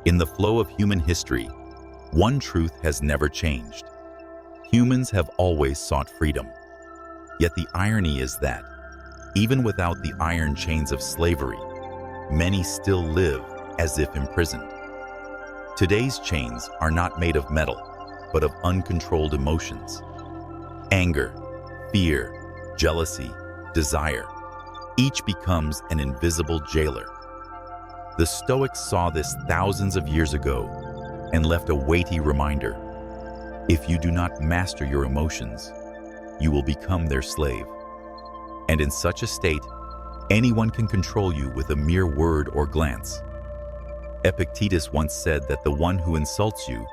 In the flow of human history, one truth has never changed. Humans have always sought freedom. Yet the irony is that, even without the iron chains of slavery, many still live as if imprisoned. Today's chains are not made of metal, but of uncontrolled emotions. Anger, fear, jealousy, desire, each becomes an invisible jailer. The Stoics saw this thousands of years ago and left a weighty reminder. If you do not master your emotions, you will become their slave. And in such a state, anyone can control you with a mere word or glance. Epictetus once said that the one who insults you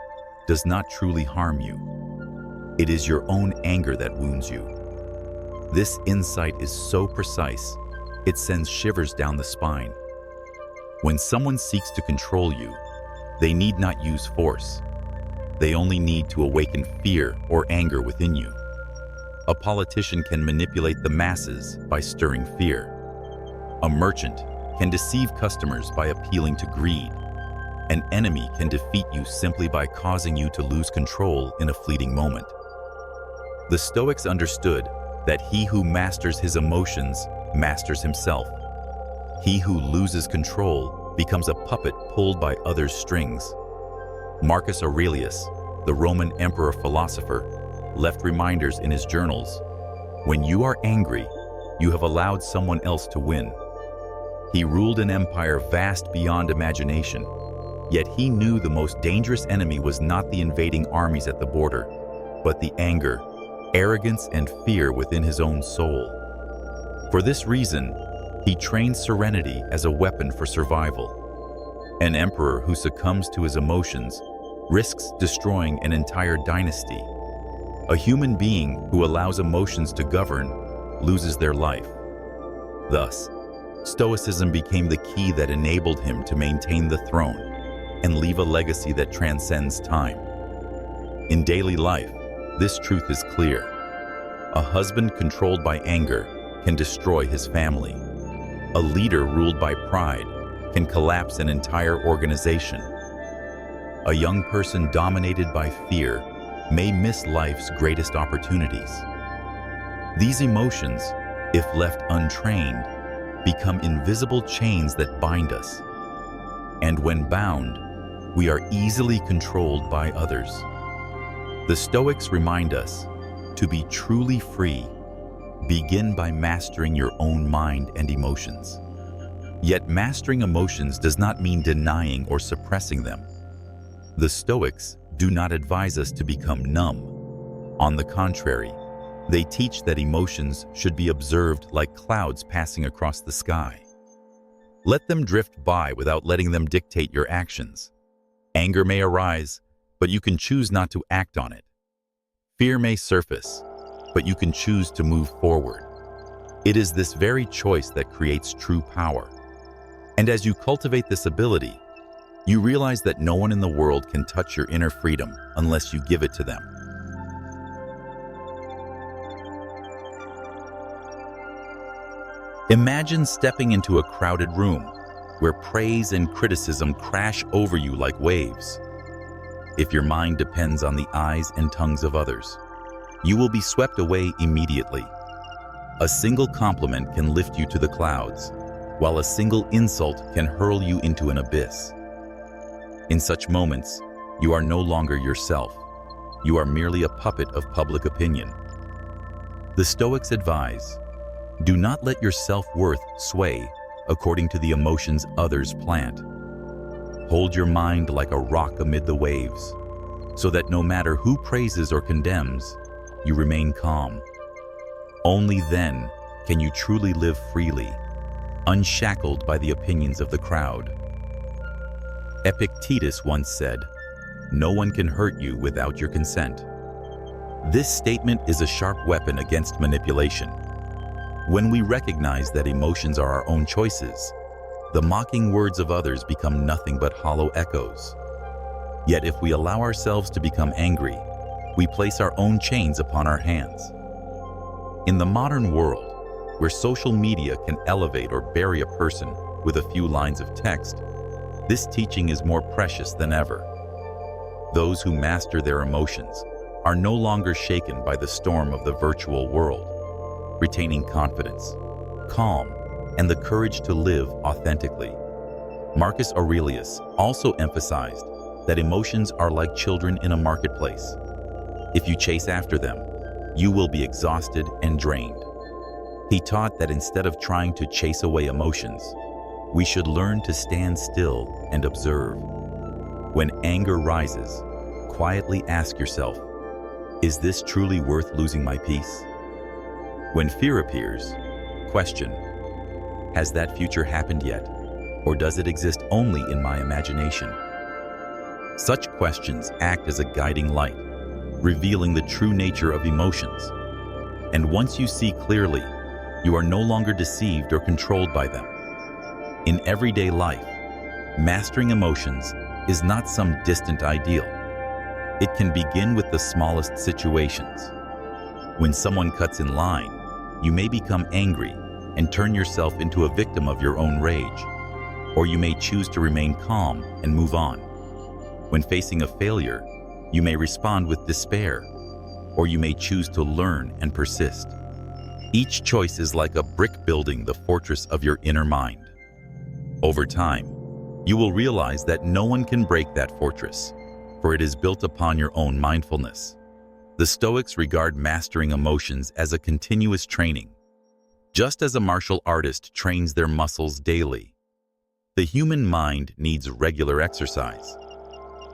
does not truly harm you. It is your own anger that wounds you. This insight is so precise, it sends shivers down the spine. When someone seeks to control you, they need not use force. They only need to awaken fear or anger within you. A politician can manipulate the masses by stirring fear. A merchant can deceive customers by appealing to greed. An enemy can defeat you simply by causing you to lose control in a fleeting moment. The Stoics understood that he who masters his emotions masters himself. He who loses control becomes a puppet pulled by others' strings. Marcus Aurelius, the Roman emperor-philosopher, left reminders in his journals. When you are angry, you have allowed someone else to win. He ruled an empire vast beyond imagination, yet he knew the most dangerous enemy was not the invading armies at the border, but the anger, arrogance, and fear within his own soul. For this reason, he trained serenity as a weapon for survival. An emperor who succumbs to his emotions risks destroying an entire dynasty. A human being who allows emotions to govern loses their life. Thus, Stoicism became the key that enabled him to maintain the throne and leave a legacy that transcends time. In daily life, this truth is clear. A husband controlled by anger can destroy his family. A leader ruled by pride can collapse an entire organization. A young person dominated by fear may miss life's greatest opportunities. These emotions, if left untrained, become invisible chains that bind us. And when bound, we are easily controlled by others. The Stoics remind us, to be truly free, begin by mastering your own mind and emotions. Yet mastering emotions does not mean denying or suppressing them. The Stoics do not advise us to become numb. On the contrary, they teach that emotions should be observed like clouds passing across the sky. Let them drift by without letting them dictate your actions. Anger may arise, but you can choose not to act on it. Fear may surface, but you can choose to move forward. It is this very choice that creates true power. And as you cultivate this ability, you realize that no one in the world can touch your inner freedom unless you give it to them. Imagine stepping into a crowded room where praise and criticism crash over you like waves. If your mind depends on the eyes and tongues of others, you will be swept away immediately. A single compliment can lift you to the clouds, while a single insult can hurl you into an abyss. In such moments, you are no longer yourself. You are merely a puppet of public opinion. The Stoics advise, do not let your self-worth sway according to the emotions others plant. Hold your mind like a rock amid the waves, so that no matter who praises or condemns, you remain calm. Only then can you truly live freely, unshackled by the opinions of the crowd. Epictetus once said, "No one can hurt you without your consent." This statement is a sharp weapon against manipulation. When we recognize that emotions are our own choices, the mocking words of others become nothing but hollow echoes. Yet if we allow ourselves to become angry, we place our own chains upon our hands. In the modern world, where social media can elevate or bury a person with a few lines of text, this teaching is more precious than ever. Those who master their emotions are no longer shaken by the storm of the virtual world, retaining confidence, calm, and the courage to live authentically. Marcus Aurelius also emphasized that emotions are like children in a marketplace. If you chase after them, you will be exhausted and drained. He taught that instead of trying to chase away emotions, we should learn to stand still and observe. When anger rises, quietly ask yourself, is this truly worth losing my peace? When fear appears, question, has that future happened yet, or does it exist only in my imagination? Such questions act as a guiding light, revealing the true nature of emotions. And once you see clearly, you are no longer deceived or controlled by them. In everyday life, mastering emotions is not some distant ideal. It can begin with the smallest situations. When someone cuts in line, you may become angry and turn yourself into a victim of your own rage, or you may choose to remain calm and move on. When facing a failure, you may respond with despair, or you may choose to learn and persist. Each choice is like a brick building the fortress of your inner mind. Over time, you will realize that no one can break that fortress, for it is built upon your own mindfulness. The Stoics regard mastering emotions as a continuous training. Just as a martial artist trains their muscles daily, the human mind needs regular exercise.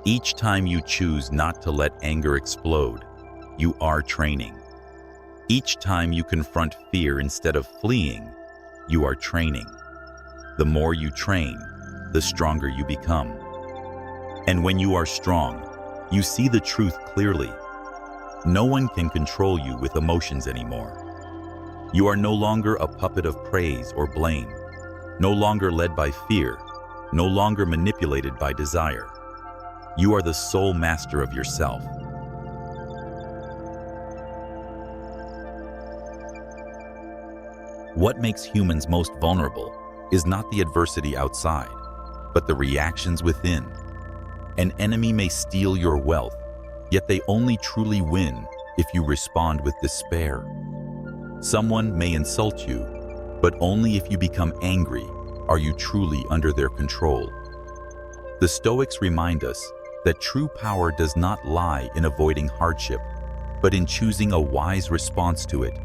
Each time you choose not to let anger explode, you are training. Each time you confront fear instead of fleeing, you are training. The more you train, the stronger you become. And when you are strong, you see the truth clearly. No one can control you with emotions anymore. You are no longer a puppet of praise or blame, no longer led by fear, no longer manipulated by desire. You are the sole master of yourself. What makes humans most vulnerable is not the adversity outside, but the reactions within. An enemy may steal your wealth, yet they only truly win if you respond with despair. Someone may insult you, but only if you become angry are you truly under their control. The Stoics remind us that true power does not lie in avoiding hardship, but in choosing a wise response to it.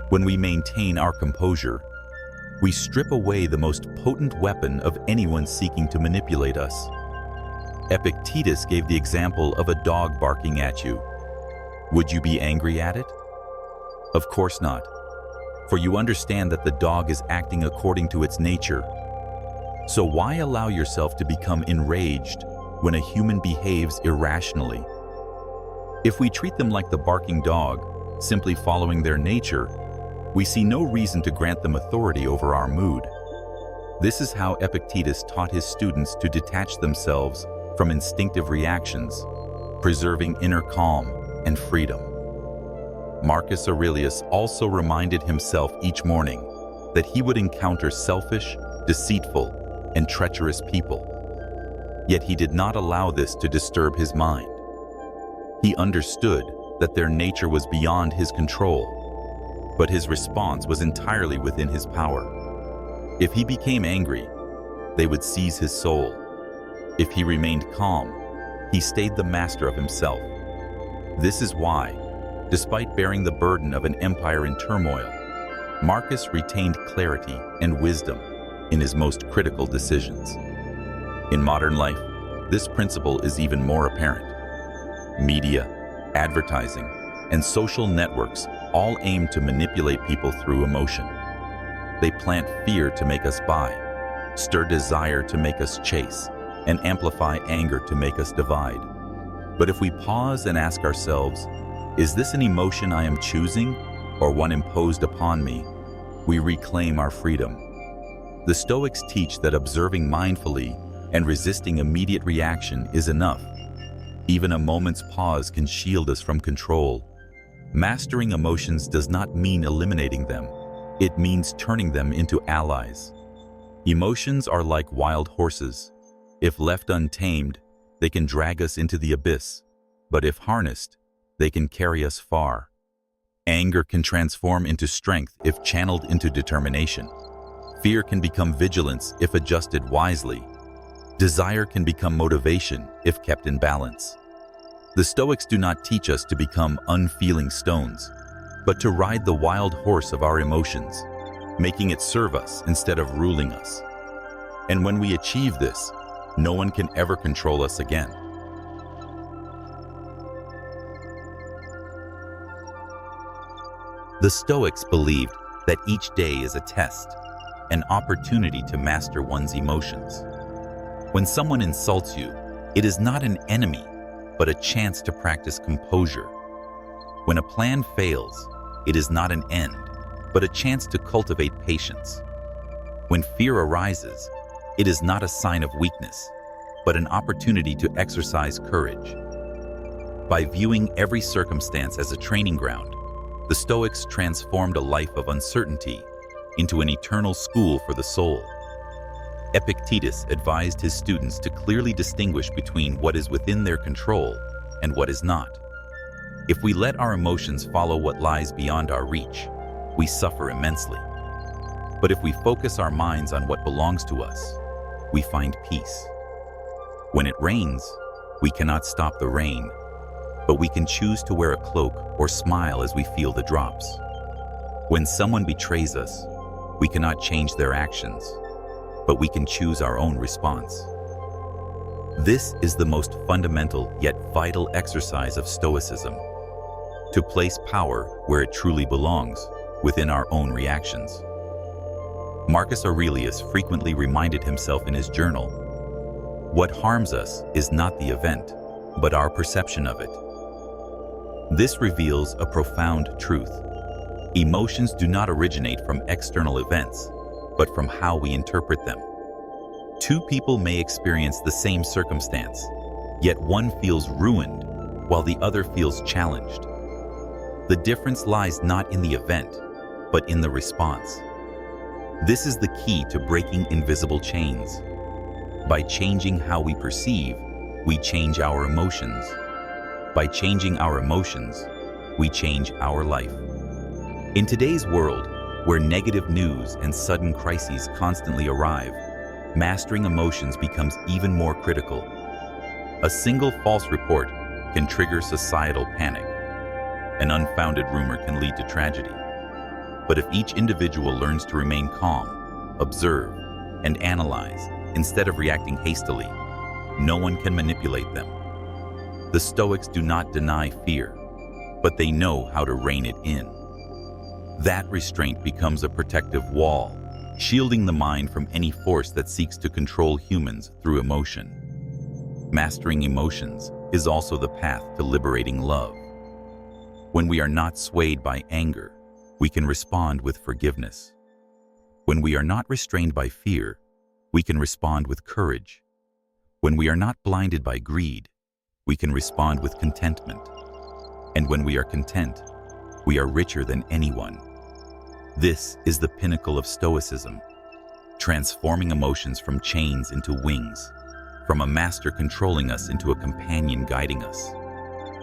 When we maintain our composure, we strip away the most potent weapon of anyone seeking to manipulate us. Epictetus gave the example of a dog barking at you. Would you be angry at it? Of course not, for you understand that the dog is acting according to its nature. So why allow yourself to become enraged when a human behaves irrationally? If we treat them like the barking dog, simply following their nature, we see no reason to grant them authority over our mood. This is how Epictetus taught his students to detach themselves from instinctive reactions, preserving inner calm and freedom. Marcus Aurelius also reminded himself each morning that he would encounter selfish, deceitful, and treacherous people. Yet he did not allow this to disturb his mind. He understood that their nature was beyond his control, but his response was entirely within his power. If he became angry, they would seize his soul. If he remained calm, he stayed the master of himself. This is why, despite bearing the burden of an empire in turmoil, Marcus retained clarity and wisdom in his most critical decisions. In modern life, this principle is even more apparent. Media, advertising, and social networks all aim to manipulate people through emotion. They plant fear to make us buy, stir desire to make us chase, and amplify anger to make us divide. But if we pause and ask ourselves, is this an emotion I am choosing or one imposed upon me? We reclaim our freedom. The Stoics teach that observing mindfully and resisting immediate reaction is enough. Even a moment's pause can shield us from control. Mastering emotions does not mean eliminating them. It means turning them into allies. Emotions are like wild horses. If left untamed, they can drag us into the abyss, but if harnessed, they can carry us far. Anger can transform into strength if channeled into determination. Fear can become vigilance if adjusted wisely. Desire can become motivation if kept in balance. The Stoics do not teach us to become unfeeling stones, but to ride the wild horse of our emotions, making it serve us instead of ruling us. And when we achieve this, no one can ever control us again. The Stoics believed that each day is a test, an opportunity to master one's emotions. When someone insults you, it is not an enemy, but a chance to practice composure. When a plan fails, it is not an end, but a chance to cultivate patience. When fear arises, it is not a sign of weakness, but an opportunity to exercise courage. By viewing every circumstance as a training ground, the Stoics transformed a life of uncertainty into an eternal school for the soul. Epictetus advised his students to clearly distinguish between what is within their control and what is not. If we let our emotions follow what lies beyond our reach, we suffer immensely. But if we focus our minds on what belongs to us, we find peace. When it rains, we cannot stop the rain, but we can choose to wear a cloak or smile as we feel the drops. When someone betrays us, we cannot change their actions, but we can choose our own response. This is the most fundamental yet vital exercise of Stoicism: to place power where it truly belongs, within our own reactions. Marcus Aurelius frequently reminded himself in his journal, "What harms us is not the event, but our perception of it." This reveals a profound truth. Emotions do not originate from external events, but from how we interpret them. Two people may experience the same circumstance, yet one feels ruined while the other feels challenged. The difference lies not in the event, but in the response. This is the key to breaking invisible chains. By changing how we perceive, we change our emotions. By changing our emotions, we change our life. In today's world, where negative news and sudden crises constantly arrive, mastering emotions becomes even more critical. A single false report can trigger societal panic. An unfounded rumor can lead to tragedy. But if each individual learns to remain calm, observe, and analyze instead of reacting hastily, no one can manipulate them. The Stoics do not deny fear, but they know how to rein it in. That restraint becomes a protective wall, shielding the mind from any force that seeks to control humans through emotion. Mastering emotions is also the path to liberating love. When we are not swayed by anger, we can respond with forgiveness. When we are not restrained by fear, we can respond with courage. When we are not blinded by greed, we can respond with contentment. And when we are content, we are richer than anyone. This is the pinnacle of Stoicism, transforming emotions from chains into wings, from a master controlling us into a companion guiding us.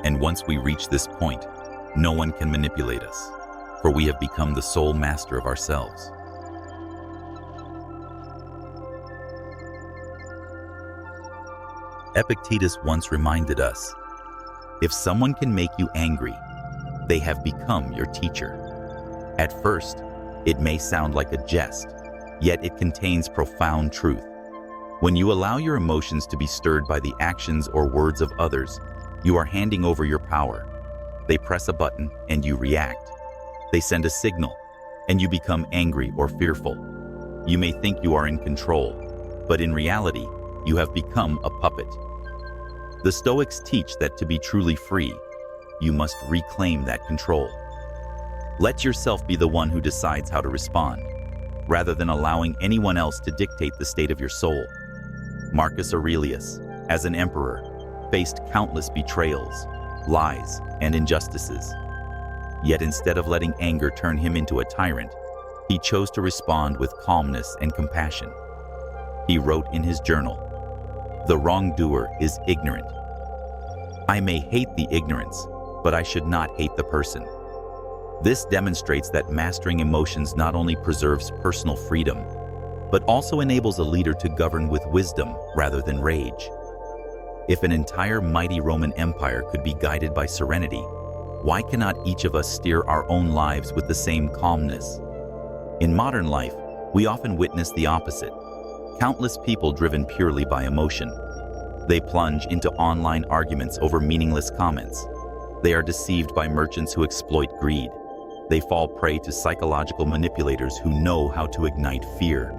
And once we reach this point, no one can manipulate us, for we have become the sole master of ourselves. Epictetus once reminded us, "If someone can make you angry, they have become your teacher." At first, it may sound like a jest, yet it contains profound truth. When you allow your emotions to be stirred by the actions or words of others, you are handing over your power. They press a button and you react. They send a signal and you become angry or fearful. You may think you are in control, but in reality, you have become a puppet. The Stoics teach that to be truly free, you must reclaim that control. Let yourself be the one who decides how to respond, rather than allowing anyone else to dictate the state of your soul. Marcus Aurelius, as an emperor, faced countless betrayals, lies, and injustices. Yet instead of letting anger turn him into a tyrant, he chose to respond with calmness and compassion. He wrote in his journal, The wrongdoer is ignorant. I may hate the ignorance, but I should not hate the person. This demonstrates that mastering emotions not only preserves personal freedom, but also enables a leader to govern with wisdom rather than rage. If an entire mighty Roman Empire could be guided by serenity, why cannot each of us steer our own lives with the same calmness? In modern life, we often witness the opposite. Countless people driven purely by emotion. They plunge into online arguments over meaningless comments. They are deceived by merchants who exploit greed. They fall prey to psychological manipulators who know how to ignite fear.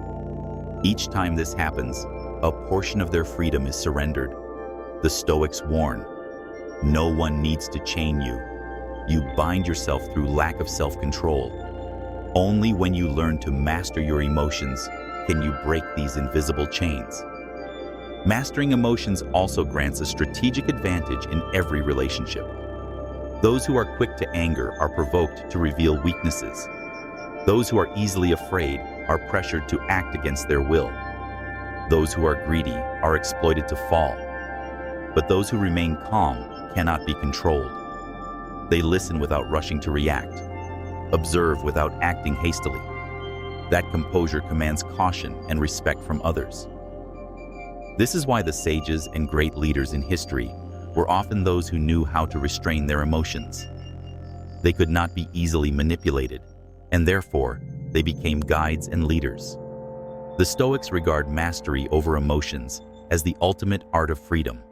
Each time this happens, a portion of their freedom is surrendered. The Stoics warn, no one needs to chain you. You bind yourself through lack of self-control. Only when you learn to master your emotions can you break these invisible chains. Mastering emotions also grants a strategic advantage in every relationship. Those who are quick to anger are provoked to reveal weaknesses. Those who are easily afraid are pressured to act against their will. Those who are greedy are exploited to fall. But those who remain calm cannot be controlled. They listen without rushing to react, observe without acting hastily. That composure commands caution and respect from others. This is why the sages and great leaders in history were often those who knew how to restrain their emotions. They could not be easily manipulated, and therefore, they became guides and leaders. The Stoics regard mastery over emotions as the ultimate art of freedom.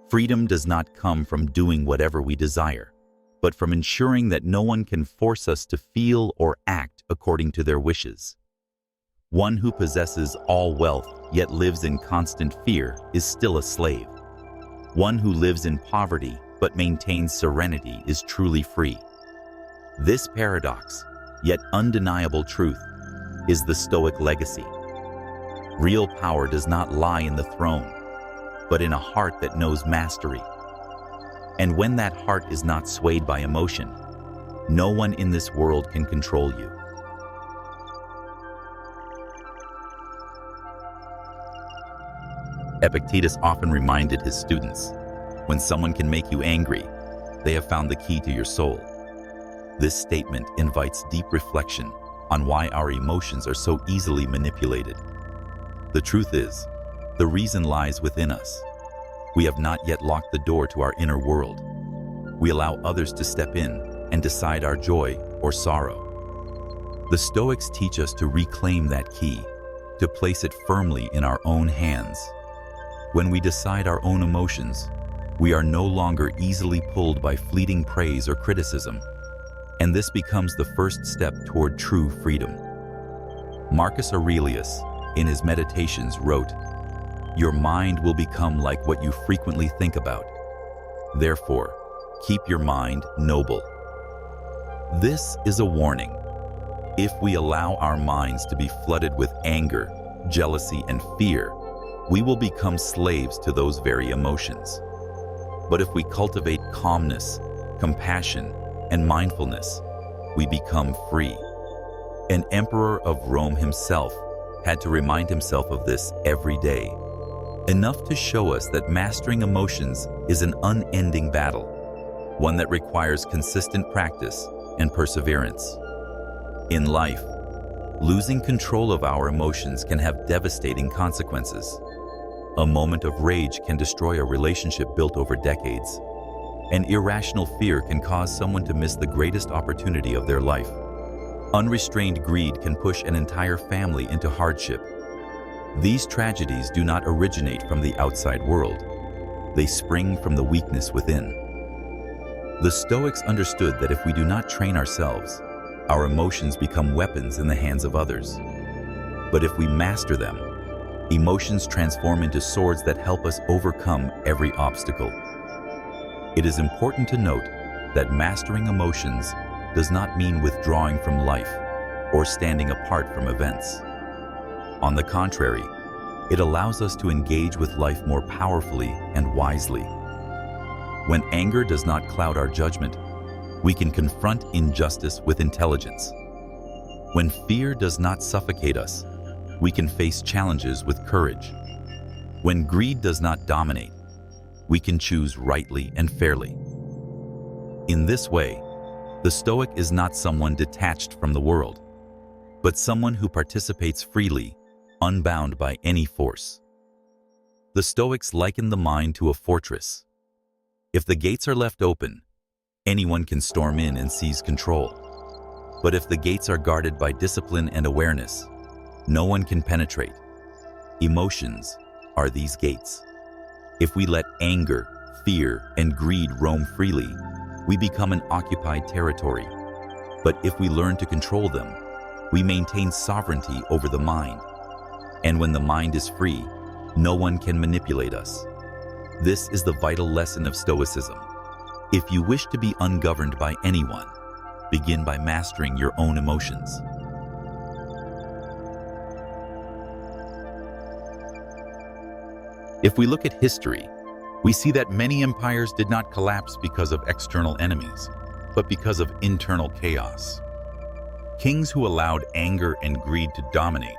Freedom does not come from doing whatever we desire, but from ensuring that no one can force us to feel or act according to their wishes. One who possesses all wealth yet lives in constant fear is still a slave. One who lives in poverty but maintains serenity is truly free. This paradox, yet undeniable truth, is the Stoic legacy. Real power does not lie in the throne, but in a heart that knows mastery. And when that heart is not swayed by emotion, no one in this world can control you. Epictetus often reminded his students, when someone can make you angry, they have found the key to your soul. This statement invites deep reflection on why our emotions are so easily manipulated. The truth is, the reason lies within us. We have not yet locked the door to our inner world. We allow others to step in and decide our joy or sorrow. The Stoics teach us to reclaim that key, to place it firmly in our own hands. When we decide our own emotions, we are no longer easily pulled by fleeting praise or criticism, and this becomes the first step toward true freedom. Marcus Aurelius, in his Meditations, wrote, "Your mind will become like what you frequently think about. Therefore, keep your mind noble." This is a warning. If we allow our minds to be flooded with anger, jealousy, and fear, we will become slaves to those very emotions. But if we cultivate calmness, compassion, and mindfulness, we become free. An emperor of Rome himself had to remind himself of this every day, enough to show us that mastering emotions is an unending battle, one that requires consistent practice and perseverance. In life, losing control of our emotions can have devastating consequences. A moment of rage can destroy a relationship built over decades. An irrational fear can cause someone to miss the greatest opportunity of their life. Unrestrained greed can push an entire family into hardship. These tragedies do not originate from the outside world. They spring from the weakness within. The Stoics understood that if we do not train ourselves, our emotions become weapons in the hands of others. But if we master them, emotions transform into swords that help us overcome every obstacle. It is important to note that mastering emotions does not mean withdrawing from life or standing apart from events. On the contrary, it allows us to engage with life more powerfully and wisely. When anger does not cloud our judgment, we can confront injustice with intelligence. When fear does not suffocate us, we can face challenges with courage. When greed does not dominate, we can choose rightly and fairly. In this way, the Stoic is not someone detached from the world, but someone who participates freely, unbound by any force. The Stoics liken the mind to a fortress. If the gates are left open, anyone can storm in and seize control. But if the gates are guarded by discipline and awareness, no one can penetrate. Emotions are these gates. If we let anger, fear, and greed roam freely, we become an occupied territory. But if we learn to control them, we maintain sovereignty over the mind. And when the mind is free, no one can manipulate us. This is the vital lesson of Stoicism. If you wish to be ungoverned by anyone, begin by mastering your own emotions. If we look at history, we see that many empires did not collapse because of external enemies, but because of internal chaos. Kings who allowed anger and greed to dominate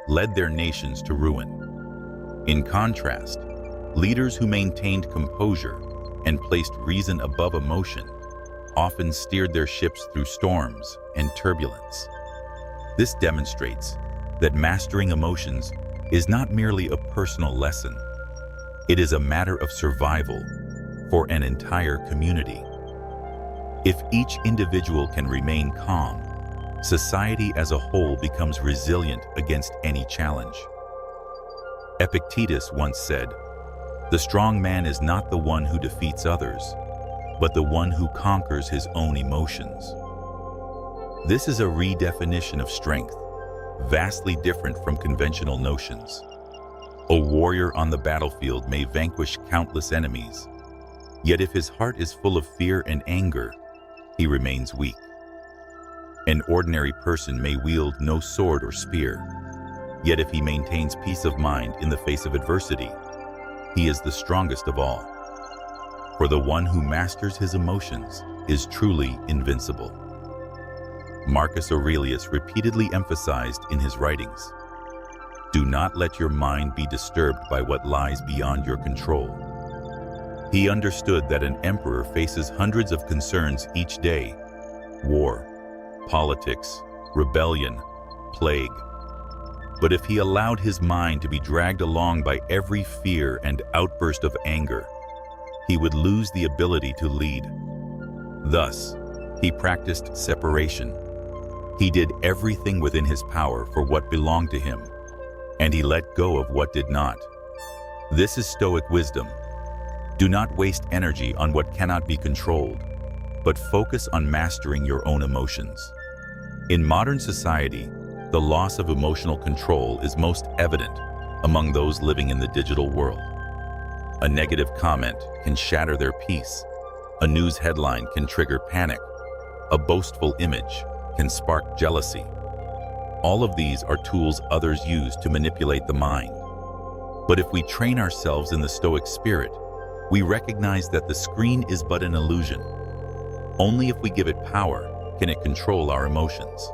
led their nations to ruin. In contrast, leaders who maintained composure and placed reason above emotion often steered their ships through storms and turbulence. This demonstrates that mastering emotions is not merely a personal lesson. It is a matter of survival for an entire community. If each individual can remain calm, society as a whole becomes resilient against any challenge. Epictetus once said, "The strong man is not the one who defeats others, but the one who conquers his own emotions." This is a redefinition of strength, vastly different from conventional notions. A warrior on the battlefield may vanquish countless enemies, yet if his heart is full of fear and anger, he remains weak. An ordinary person may wield no sword or spear, yet if he maintains peace of mind in the face of adversity, he is the strongest of all. For the one who masters his emotions is truly invincible. Marcus Aurelius repeatedly emphasized in his writings, "Do not let your mind be disturbed by what lies beyond your control." He understood that an emperor faces hundreds of concerns each day: war, politics, rebellion, plague. But if he allowed his mind to be dragged along by every fear and outburst of anger, he would lose the ability to lead. Thus, he practiced separation. He did everything within his power for what belonged to him, and he let go of what did not. This is Stoic wisdom. Do not waste energy on what cannot be controlled, but focus on mastering your own emotions. In modern society, the loss of emotional control is most evident among those living in the digital world. A negative comment can shatter their peace. A news headline can trigger panic. A boastful image can spark jealousy. All of these are tools others use to manipulate the mind. But if we train ourselves in the Stoic spirit, we recognize that the screen is but an illusion. Only if we give it power can it control our emotions.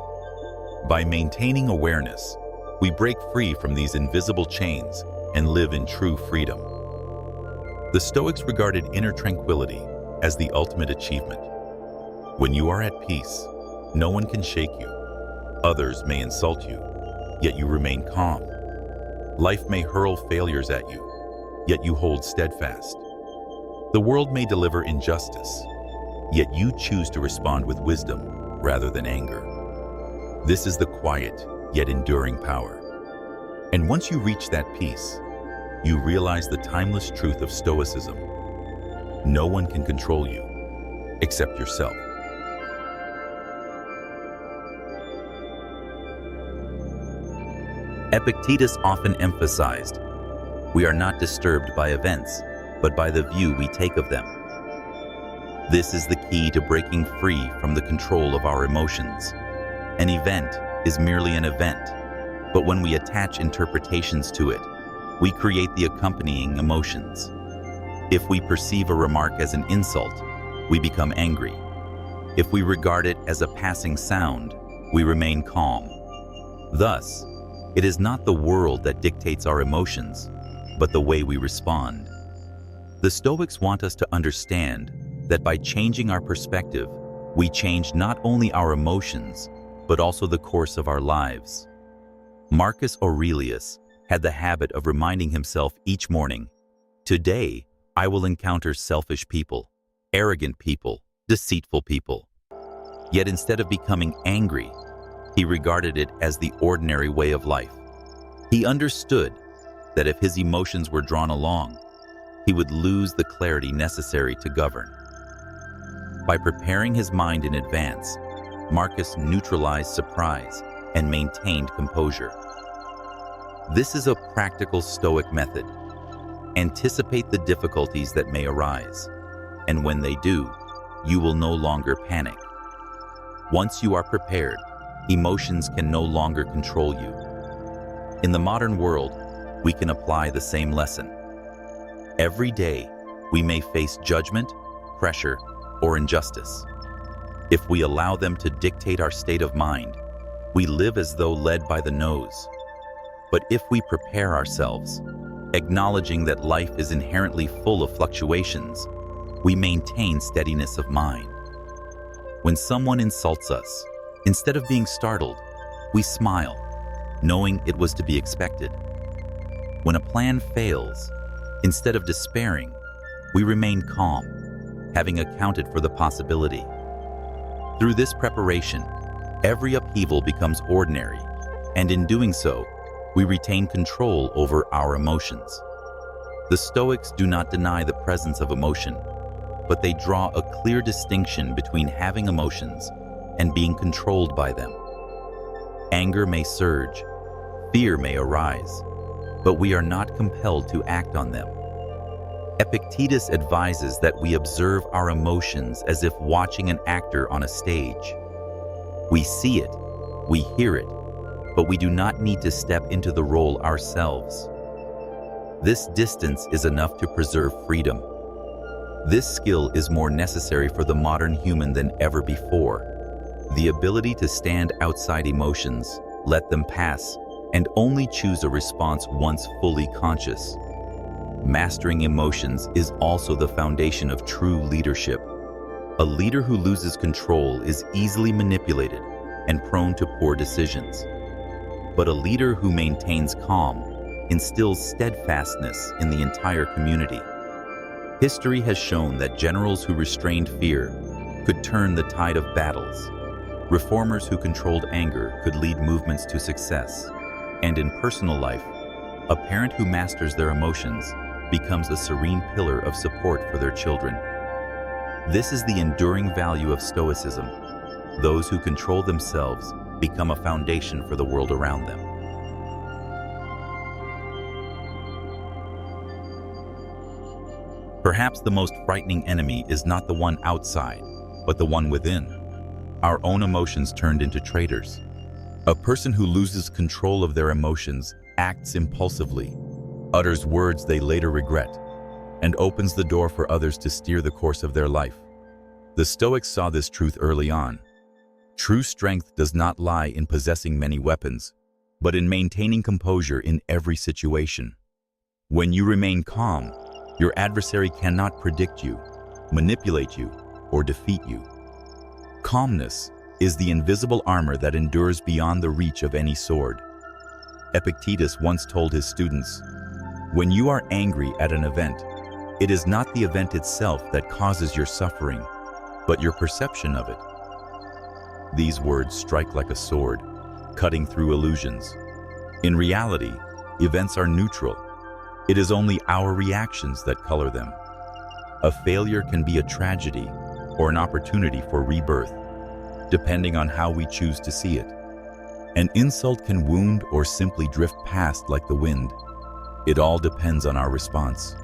By maintaining awareness, we break free from these invisible chains and live in true freedom. The Stoics regarded inner tranquility as the ultimate achievement. When you are at peace, no one can shake you. Others may insult you, yet you remain calm. Life may hurl failures at you, yet you hold steadfast. The world may deliver injustice, yet you choose to respond with wisdom rather than anger. This is the quiet, yet enduring power. And once you reach that peace, you realize the timeless truth of Stoicism. No one can control you, except yourself. Epictetus often emphasized, "We are not disturbed by events, but by the view we take of them." This is the key to breaking free from the control of our emotions. An event is merely an event, but when we attach interpretations to it, we create the accompanying emotions. If we perceive a remark as an insult, we become angry. If we regard it as a passing sound, we remain calm. Thus, it is not the world that dictates our emotions, but the way we respond. The Stoics want us to understand that by changing our perspective, we change not only our emotions, but also the course of our lives. Marcus Aurelius had the habit of reminding himself each morning, "Today, I will encounter selfish people, arrogant people, deceitful people." Yet instead of becoming angry, he regarded it as the ordinary way of life. He understood that if his emotions were drawn along, he would lose the clarity necessary to govern. By preparing his mind in advance, Marcus neutralized surprise and maintained composure. This is a practical Stoic method. Anticipate the difficulties that may arise, and when they do, you will no longer panic. Once you are prepared, emotions can no longer control you. In the modern world, we can apply the same lesson. Every day, we may face judgment, pressure, or injustice. If we allow them to dictate our state of mind, we live as though led by the nose. But if we prepare ourselves, acknowledging that life is inherently full of fluctuations, we maintain steadiness of mind. When someone insults us, instead of being startled, we smile, knowing it was to be expected. When a plan fails, instead of despairing, we remain calm, having accounted for the possibility. Through this preparation, every upheaval becomes ordinary, and in doing so, we retain control over our emotions. The Stoics do not deny the presence of emotion, but they draw a clear distinction between having emotions and being controlled by them. Anger may surge, fear may arise, but we are not compelled to act on them. Epictetus advises that we observe our emotions as if watching an actor on a stage. We see it, we hear it, but we do not need to step into the role ourselves. This distance is enough to preserve freedom. This skill is more necessary for the modern human than ever before. The ability to stand outside emotions, let them pass, and only choose a response once fully conscious. Mastering emotions is also the foundation of true leadership. A leader who loses control is easily manipulated and prone to poor decisions. But a leader who maintains calm instills steadfastness in the entire community. History has shown that generals who restrained fear could turn the tide of battles. Reformers who controlled anger could lead movements to success. And in personal life, a parent who masters their emotions becomes a serene pillar of support for their children. This is the enduring value of Stoicism. Those who control themselves become a foundation for the world around them. Perhaps the most frightening enemy is not the one outside, but the one within. Our own emotions turned into traitors. A person who loses control of their emotions acts impulsively, utters words they later regret, and opens the door for others to steer the course of their life. The Stoics saw this truth early on. True strength does not lie in possessing many weapons, but in maintaining composure in every situation. When you remain calm, your adversary cannot predict you, manipulate you, or defeat you. Calmness is the invisible armor that endures beyond the reach of any sword. Epictetus once told his students, "When you are angry at an event, it is not the event itself that causes your suffering, but your perception of it." These words strike like a sword, cutting through illusions. In reality, events are neutral. It is only our reactions that color them. A failure can be a tragedy or an opportunity for rebirth, depending on how we choose to see it. An insult can wound or simply drift past like the wind. It all depends on our response.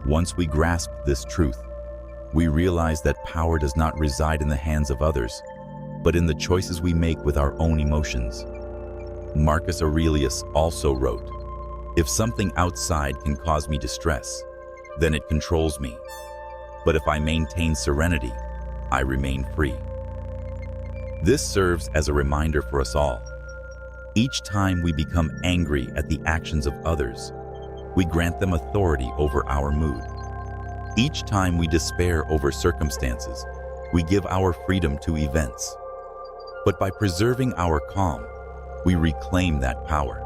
Once we grasp this truth, we realize that power does not reside in the hands of others, but in the choices we make with our own emotions. Marcus Aurelius also wrote, "If something outside can cause me distress, then it controls me. But if I maintain serenity, I remain free." This serves as a reminder for us all. Each time we become angry at the actions of others, we grant them authority over our mood. Each time we despair over circumstances, we give our freedom to events. But by preserving our calm, we reclaim that power.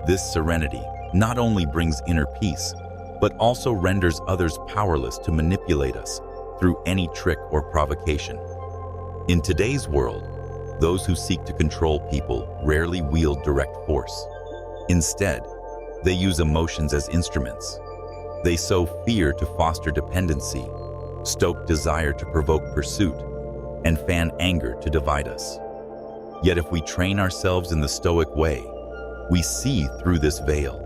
This serenity not only brings inner peace, but also renders others powerless to manipulate us through any trick or provocation. In today's world, those who seek to control people rarely wield direct force. Instead, they use emotions as instruments. They sow fear to foster dependency, stoke desire to provoke pursuit, and fan anger to divide us. Yet if we train ourselves in the Stoic way, we see through this veil.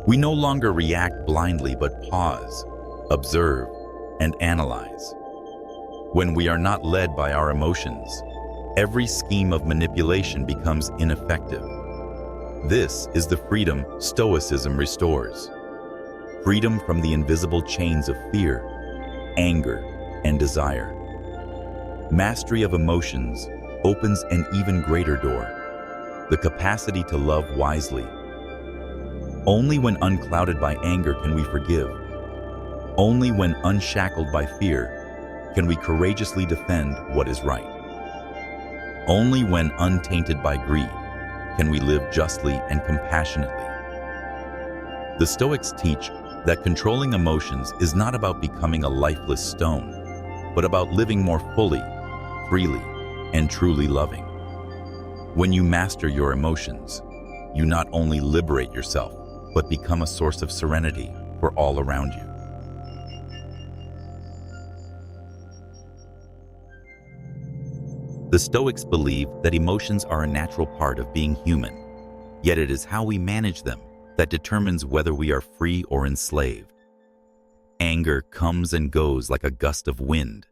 We no longer react blindly but pause, observe, and analyze. When we are not led by our emotions, every scheme of manipulation becomes ineffective. This is the freedom Stoicism restores. Freedom from the invisible chains of fear, anger, and desire. Mastery of emotions opens an even greater door, the capacity to love wisely. Only when unclouded by anger can we forgive. Only when unshackled by fear can we courageously defend what is right. Only when untainted by greed can we live justly and compassionately. The Stoics teach that controlling emotions is not about becoming a lifeless stone, but about living more fully, freely, and truly loving. When you master your emotions, you not only liberate yourself, but become a source of serenity for all around you. The Stoics believe that emotions are a natural part of being human, yet it is how we manage them that determines whether we are free or enslaved. Anger comes and goes like a gust of wind,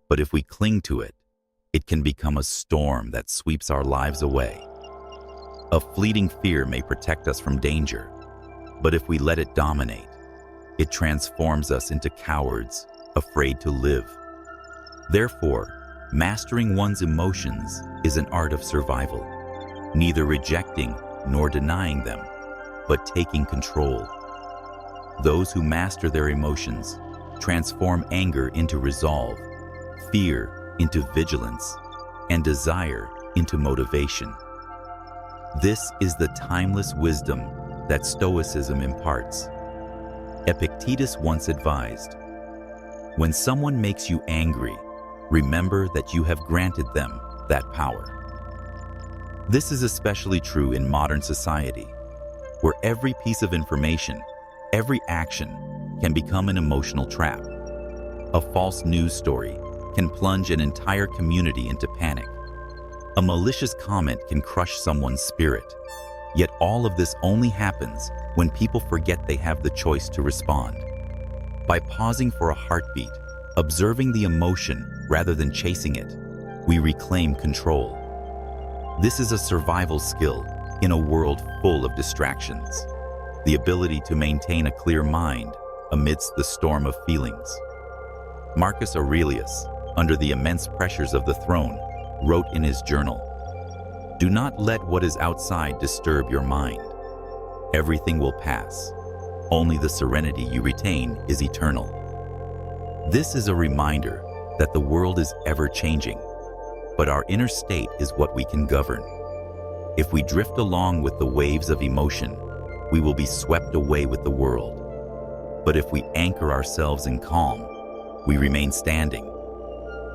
but if we cling to it, it can become a storm that sweeps our lives away. A fleeting fear may protect us from danger, but if we let it dominate, it transforms us into cowards, afraid to live. Therefore, mastering one's emotions is an art of survival, neither rejecting nor denying them, but taking control. Those who master their emotions transform anger into resolve, fear into vigilance, and desire into motivation. This is the timeless wisdom that Stoicism imparts. Epictetus once advised, "When someone makes you angry, remember that you have granted them that power." This is especially true in modern society, where every piece of information, every action, can become an emotional trap. A false news story can plunge an entire community into panic. A malicious comment can crush someone's spirit. Yet all of this only happens when people forget they have the choice to respond. By pausing for a heartbeat, observing the emotion rather than chasing it, we reclaim control. This is a survival skill in a world full of distractions. The ability to maintain a clear mind amidst the storm of feelings. Marcus Aurelius, under the immense pressures of the throne, wrote in his journal, "Do not let what is outside disturb your mind. Everything will pass. Only the serenity you retain is eternal." This is a reminder that the world is ever changing, but our inner state is what we can govern. If we drift along with the waves of emotion, we will be swept away with the world. But if we anchor ourselves in calm, we remain standing.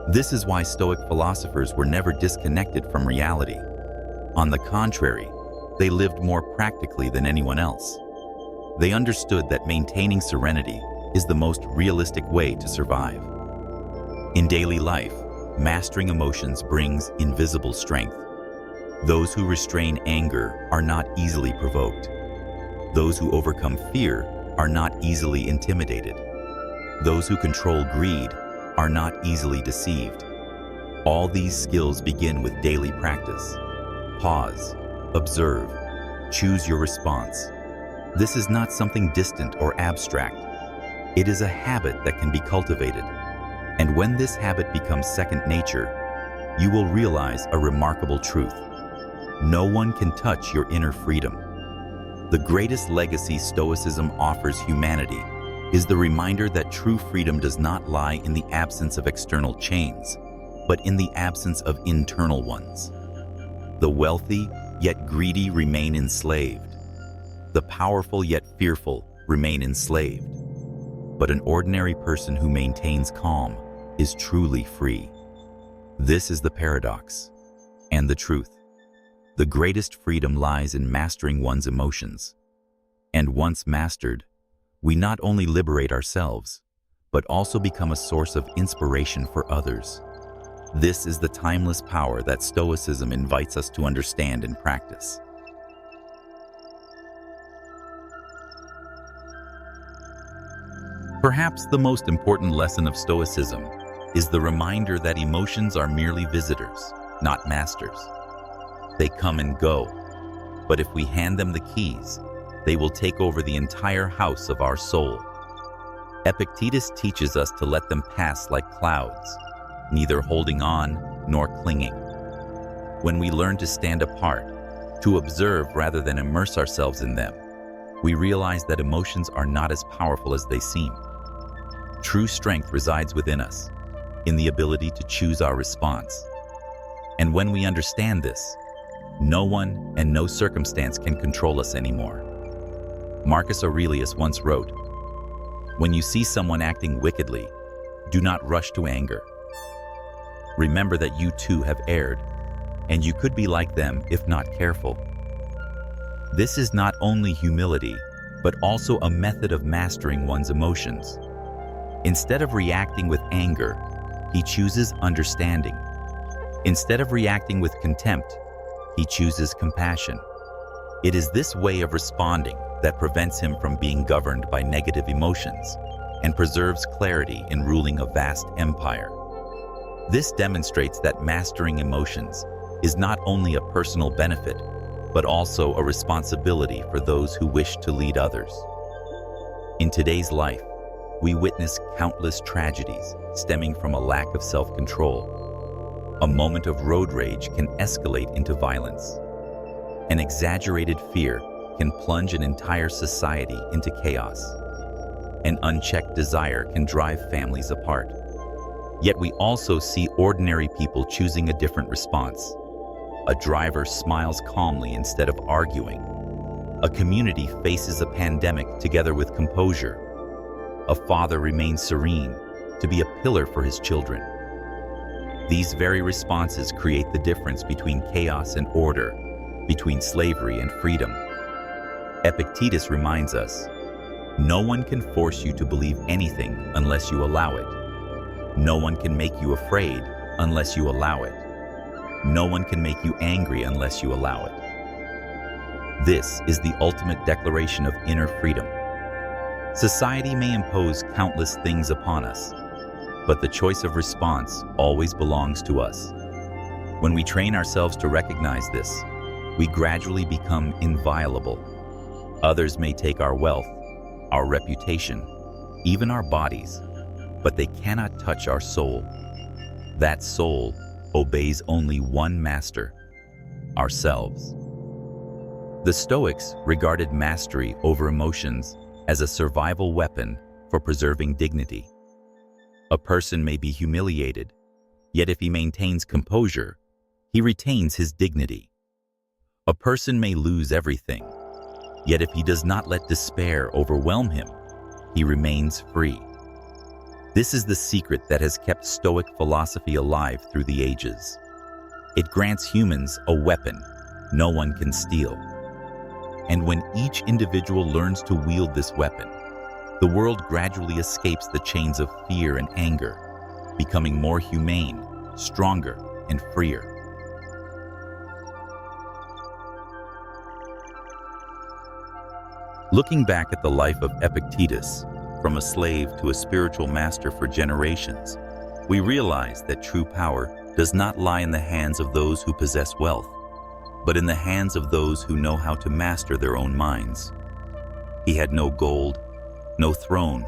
This is why Stoic philosophers were never disconnected from reality. On the contrary, they lived more practically than anyone else. They understood that maintaining serenity is the most realistic way to survive. In daily life, mastering emotions brings invisible strength. Those who restrain anger are not easily provoked. Those who overcome fear are not easily intimidated. Those who control greed are not easily deceived. All these skills begin with daily practice. Pause, observe, choose your response. This is not something distant or abstract. It is a habit that can be cultivated. And when this habit becomes second nature, you will realize a remarkable truth. No one can touch your inner freedom. The greatest legacy Stoicism offers humanity is the reminder that true freedom does not lie in the absence of external chains, but in the absence of internal ones. The wealthy, yet greedy, remain enslaved. The powerful, yet fearful, remain enslaved. But an ordinary person who maintains calm is truly free. This is the paradox and the truth. The greatest freedom lies in mastering one's emotions. And once mastered, we not only liberate ourselves, but also become a source of inspiration for others. This is the timeless power that Stoicism invites us to understand and practice. Perhaps the most important lesson of Stoicism is the reminder that emotions are merely visitors, not masters. They come and go, but if we hand them the keys, they will take over the entire house of our soul. Epictetus teaches us to let them pass like clouds, neither holding on nor clinging. When we learn to stand apart, to observe rather than immerse ourselves in them, we realize that emotions are not as powerful as they seem. True strength resides within us, in the ability to choose our response. And when we understand this, no one and no circumstance can control us anymore. Marcus Aurelius once wrote, "When you see someone acting wickedly, do not rush to anger. Remember that you too have erred, and you could be like them if not careful." This is not only humility, but also a method of mastering one's emotions. Instead of reacting with anger, he chooses understanding. Instead of reacting with contempt, he chooses compassion. It is this way of responding that prevents him from being governed by negative emotions and preserves clarity in ruling a vast empire. This demonstrates that mastering emotions is not only a personal benefit, but also a responsibility for those who wish to lead others. In today's life, we witness countless tragedies stemming from a lack of self-control. A moment of road rage can escalate into violence. An exaggerated fear can plunge an entire society into chaos. An unchecked desire can drive families apart. Yet we also see ordinary people choosing a different response. A driver smiles calmly instead of arguing. A community faces a pandemic together with composure. A father remains serene to be a pillar for his children. These very responses create the difference between chaos and order, between slavery and freedom. Epictetus reminds us, no one can force you to believe anything unless you allow it. No one can make you afraid unless you allow it. No one can make you angry unless you allow it. This is the ultimate declaration of inner freedom. Society may impose countless things upon us, but the choice of response always belongs to us. When we train ourselves to recognize this, we gradually become inviolable. Others may take our wealth, our reputation, even our bodies, but they cannot touch our soul. That soul obeys only one master, ourselves. The Stoics regarded mastery over emotions as a survival weapon for preserving dignity. A person may be humiliated, yet if he maintains composure, he retains his dignity. A person may lose everything, yet if he does not let despair overwhelm him, he remains free. This is the secret that has kept Stoic philosophy alive through the ages. It grants humans a weapon no one can steal. And when each individual learns to wield this weapon, the world gradually escapes the chains of fear and anger, becoming more humane, stronger, and freer. Looking back at the life of Epictetus, from a slave to a spiritual master for generations, we realize that true power does not lie in the hands of those who possess wealth, but in the hands of those who know how to master their own minds. He had no gold, no throne,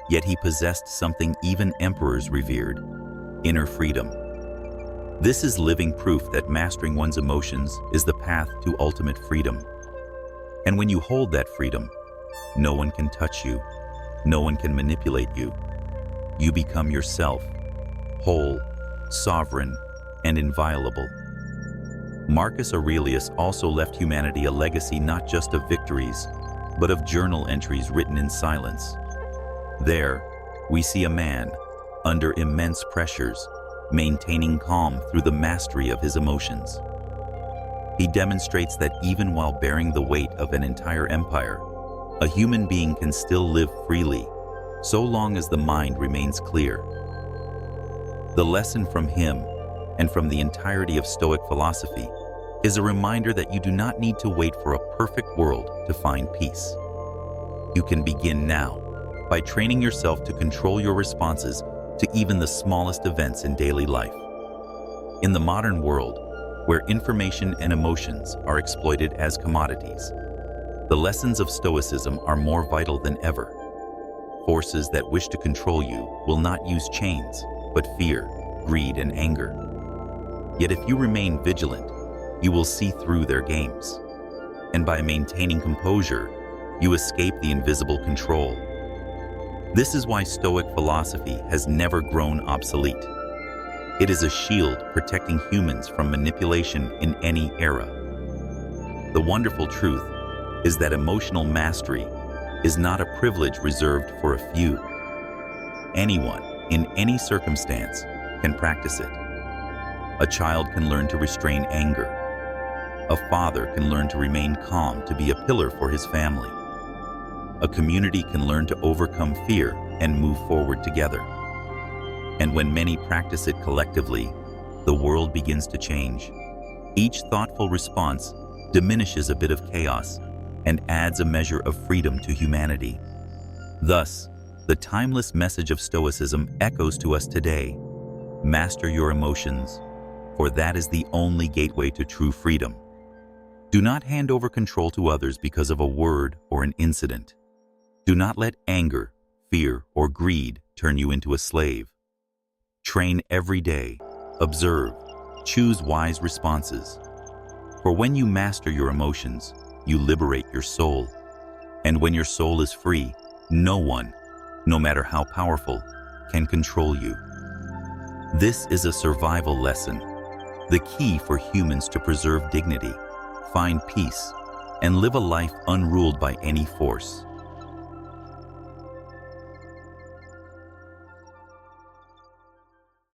yet he possessed something even emperors revered: inner freedom. This is living proof that mastering one's emotions is the path to ultimate freedom. And when you hold that freedom, no one can touch you, no one can manipulate you. You become yourself, whole, sovereign, and inviolable. Marcus Aurelius also left humanity a legacy not just of victories, but of journal entries written in silence. There, we see a man, under immense pressures, maintaining calm through the mastery of his emotions. He demonstrates that even while bearing the weight of an entire empire, a human being can still live freely, so long as the mind remains clear. The lesson from him, and from the entirety of Stoic philosophy, is a reminder that you do not need to wait for a perfect world to find peace. You can begin now by training yourself to control your responses to even the smallest events in daily life. In the modern world, where information and emotions are exploited as commodities, the lessons of Stoicism are more vital than ever. Forces that wish to control you will not use chains, but fear, greed, and anger. Yet if you remain vigilant, you will see through their games. And by maintaining composure, you escape the invisible control. This is why Stoic philosophy has never grown obsolete. It is a shield protecting humans from manipulation in any era. The wonderful truth is that emotional mastery is not a privilege reserved for a few. Anyone, in any circumstance, can practice it. A child can learn to restrain anger. A father can learn to remain calm to be a pillar for his family. A community can learn to overcome fear and move forward together. And when many practice it collectively, the world begins to change. Each thoughtful response diminishes a bit of chaos and adds a measure of freedom to humanity. Thus, the timeless message of Stoicism echoes to us today: master your emotions, for that is the only gateway to true freedom. Do not hand over control to others because of a word or an incident. Do not let anger, fear, or greed turn you into a slave. Train every day, observe, choose wise responses. For when you master your emotions, you liberate your soul. And when your soul is free, no one, no matter how powerful, can control you. This is a survival lesson, the key for humans to preserve dignity, find peace, and live a life unruled by any force.